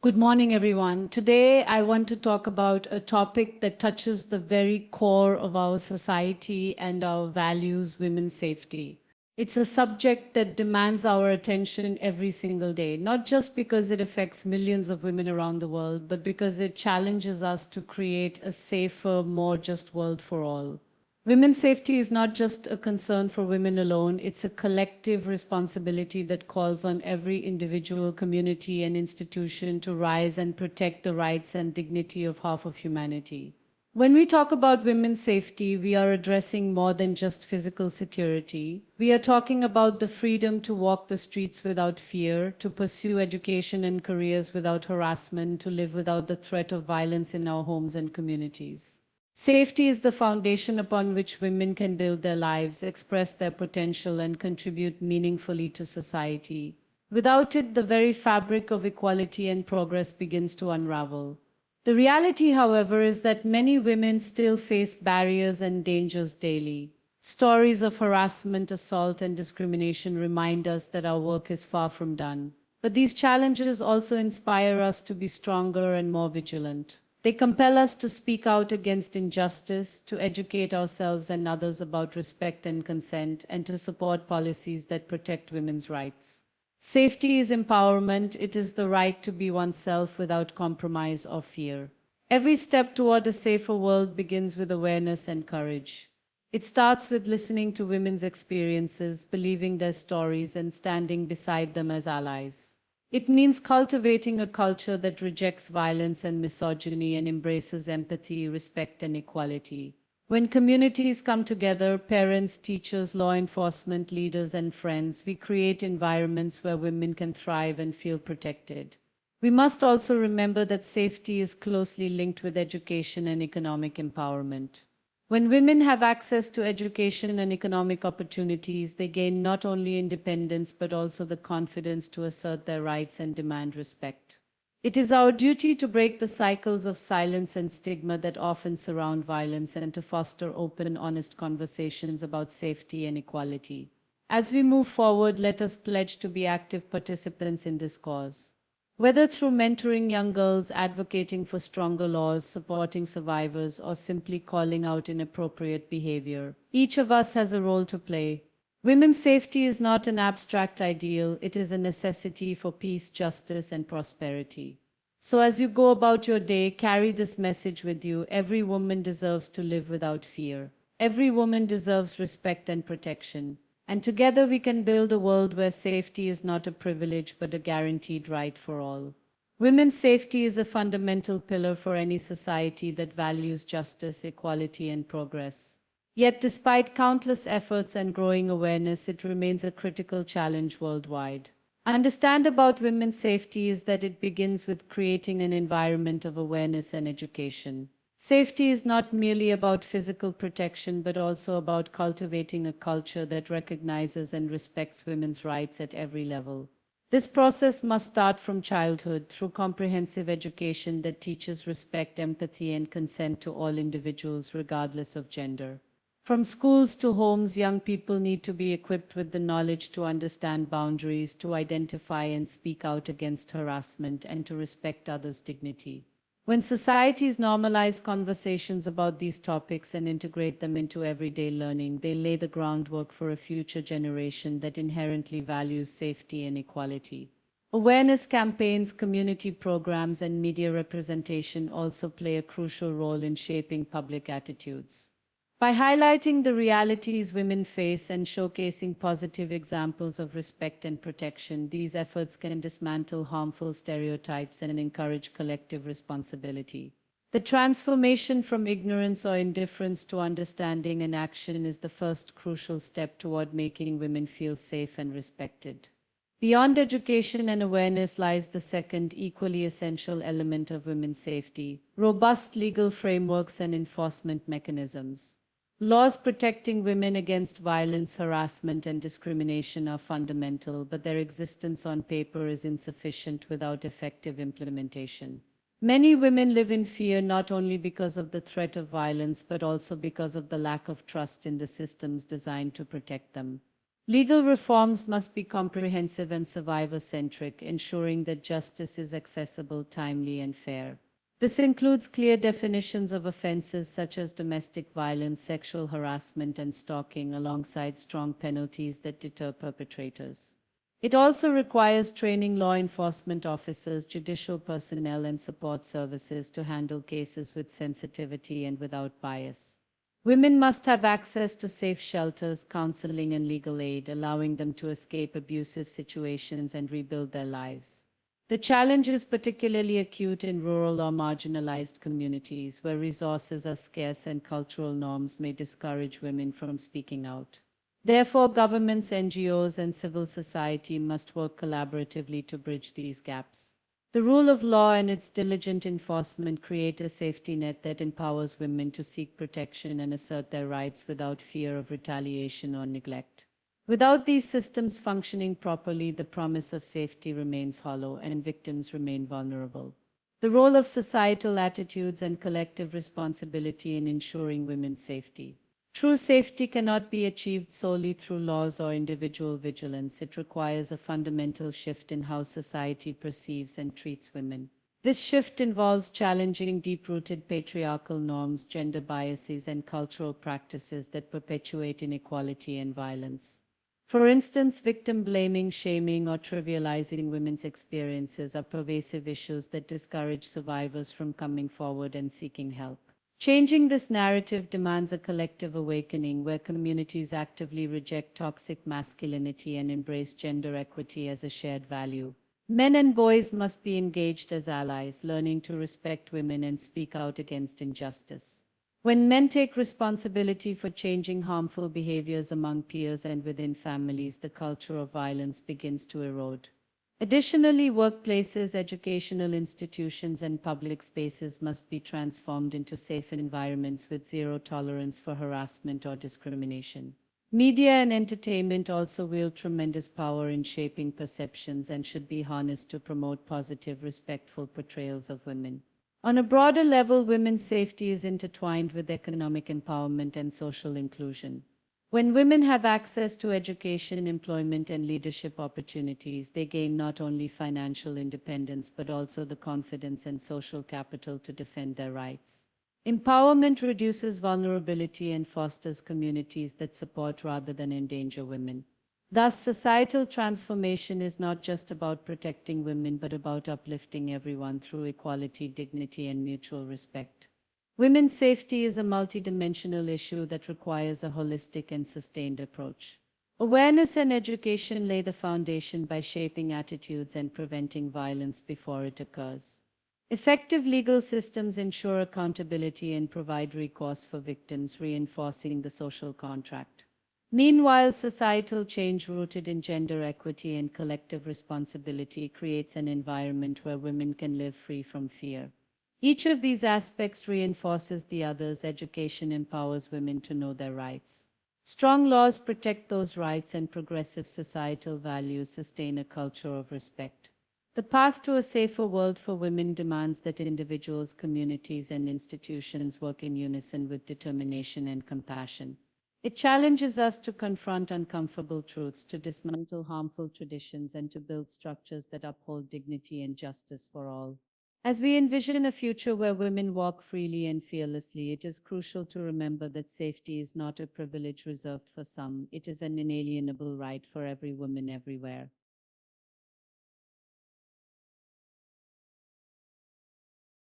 Good morning, everyone. Today, I want to talk about a topic that touches the very core of our society and our values, women's safety. It's a subject that demands our attention every single day, not just because it affects millions of women around the world, but because it challenges us to create a safer, more just world for all. Women's safety is not just a concern for women alone, it's a collective responsibility that calls on every individual, community, and institution to rise and protect the rights and dignity of half of humanity. When we talk about women's safety, we are addressing more than just physical security. We are talking about the freedom to walk the streets without fear, to pursue education and careers without harassment, to live without the threat of violence in our homes and communities. Safety is the foundation upon which women can build their lives, express their potential, and contribute meaningfully to society. Without it, the very fabric of equality and progress begins to unravel. The reality, however, is that many women still face barriers and dangers daily. Stories of harassment, assault, and discrimination remind us that our work is far from done. But these challenges also inspire us to be stronger and more vigilant. They compel us to speak out against injustice, to educate ourselves and others about respect and consent, and to support policies that protect women's rights. Safety is empowerment. It is the right to be oneself without compromise or fear. Every step toward a safer world begins with awareness and courage. It starts with listening to women's experiences, believing their stories, and standing beside them as allies. It means cultivating a culture that rejects violence and misogyny and embraces empathy, respect, and equality. When communities come together, parents, teachers, law enforcement, leaders, and friends, we create environments where women can thrive and feel protected. We must also remember that safety is closely linked with education and economic empowerment. When women have access to education and economic opportunities, they gain not only independence but also the confidence to assert their rights and demand respect. It is our duty to break the cycles of silence and stigma that often surround violence and to foster open, honest conversations about safety and equality. As we move forward, let us pledge to be active participants in this cause. Whether through mentoring young girls, advocating for stronger laws, supporting survivors, or simply calling out inappropriate behavior, each of us has a role to play. Women's safety is not an abstract ideal, it is a necessity for peace, justice, and prosperity. So as you go about your day, carry this message with you. Every woman deserves to live without fear. Every woman deserves respect and protection. And together we can build a world where safety is not a privilege but a guaranteed right for all. Women's safety is a fundamental pillar for any society that values justice, equality, and progress. Yet, despite countless efforts and growing awareness, it remains a critical challenge worldwide. Understand about women's safety is that it begins with creating an environment of awareness and education. Safety is not merely about physical protection, but also about cultivating a culture that recognizes and respects women's rights at every level. This process must start from childhood through comprehensive education that teaches respect, empathy, and consent to all individuals, regardless of gender. From schools to homes, young people need to be equipped with the knowledge to understand boundaries, to identify and speak out against harassment, and to respect others' dignity. When societies normalize conversations about these topics and integrate them into everyday learning, they lay the groundwork for a future generation that inherently values safety and equality. Awareness campaigns, community programs, and media representation also play a crucial role in shaping public attitudes. By highlighting the realities women face and showcasing positive examples of respect and protection, these efforts can dismantle harmful stereotypes and encourage collective responsibility. The transformation from ignorance or indifference to understanding and action is the first crucial step toward making women feel safe and respected. Beyond education and awareness lies the second, equally essential element of women's safety: robust legal frameworks and enforcement mechanisms. Laws protecting women against violence, harassment, and discrimination are fundamental, but their existence on paper is insufficient without effective implementation. Many women live in fear not only because of the threat of violence, but also because of the lack of trust in the systems designed to protect them. Legal reforms must be comprehensive and survivor-centric, ensuring that justice is accessible, timely, and fair. This includes clear definitions of offenses such as domestic violence, sexual harassment, and stalking, alongside strong penalties that deter perpetrators. It also requires training law enforcement officers, judicial personnel, and support services to handle cases with sensitivity and without bias. Women must have access to safe shelters, counseling, and legal aid, allowing them to escape abusive situations and rebuild their lives. The challenge is particularly acute in rural or marginalized communities where resources are scarce and cultural norms may discourage women from speaking out. Therefore, governments, NGOs, and civil society must work collaboratively to bridge these gaps. The rule of law and its diligent enforcement create a safety net that empowers women to seek protection and assert their rights without fear of retaliation or neglect. Without these systems functioning properly, the promise of safety remains hollow and victims remain vulnerable. The role of societal attitudes and collective responsibility in ensuring women's safety. True safety cannot be achieved solely through laws or individual vigilance. It requires a fundamental shift in how society perceives and treats women. This shift involves challenging deep-rooted patriarchal norms, gender biases, and cultural practices that perpetuate inequality and violence. For instance, victim blaming, shaming, or trivializing women's experiences are pervasive issues that discourage survivors from coming forward and seeking help. Changing this narrative demands a collective awakening where communities actively reject toxic masculinity and embrace gender equity as a shared value. Men and boys must be engaged as allies, learning to respect women and speak out against injustice. When men take responsibility for changing harmful behaviors among peers and within families, the culture of violence begins to erode. Additionally, workplaces, educational institutions, and public spaces must be transformed into safe environments with zero tolerance for harassment or discrimination. Media and entertainment also wield tremendous power in shaping perceptions and should be harnessed to promote positive, respectful portrayals of women. On a broader level, women's safety is intertwined with economic empowerment and social inclusion. When women have access to education, employment, and leadership opportunities, they gain not only financial independence but also the confidence and social capital to defend their rights. Empowerment reduces vulnerability and fosters communities that support rather than endanger women. Thus, societal transformation is not just about protecting women but about uplifting everyone through equality, dignity, and mutual respect. Women's safety is a multidimensional issue that requires a holistic and sustained approach. Awareness and education lay the foundation by shaping attitudes and preventing violence before it occurs. Effective legal systems ensure accountability and provide recourse for victims, reinforcing the social contract. Meanwhile, societal change rooted in gender equity and collective responsibility creates an environment where women can live free from fear. Each of these aspects reinforces the others. Education empowers women to know their rights. Strong laws protect those rights, and progressive societal values sustain a culture of respect. The path to a safer world for women demands that individuals, communities, and institutions work in unison with determination and compassion. It challenges us to confront uncomfortable truths, to dismantle harmful traditions, and to build structures that uphold dignity and justice for all. As we envision a future where women walk freely and fearlessly, it is crucial to remember that safety is not a privilege reserved for some. It is an inalienable right for every woman everywhere.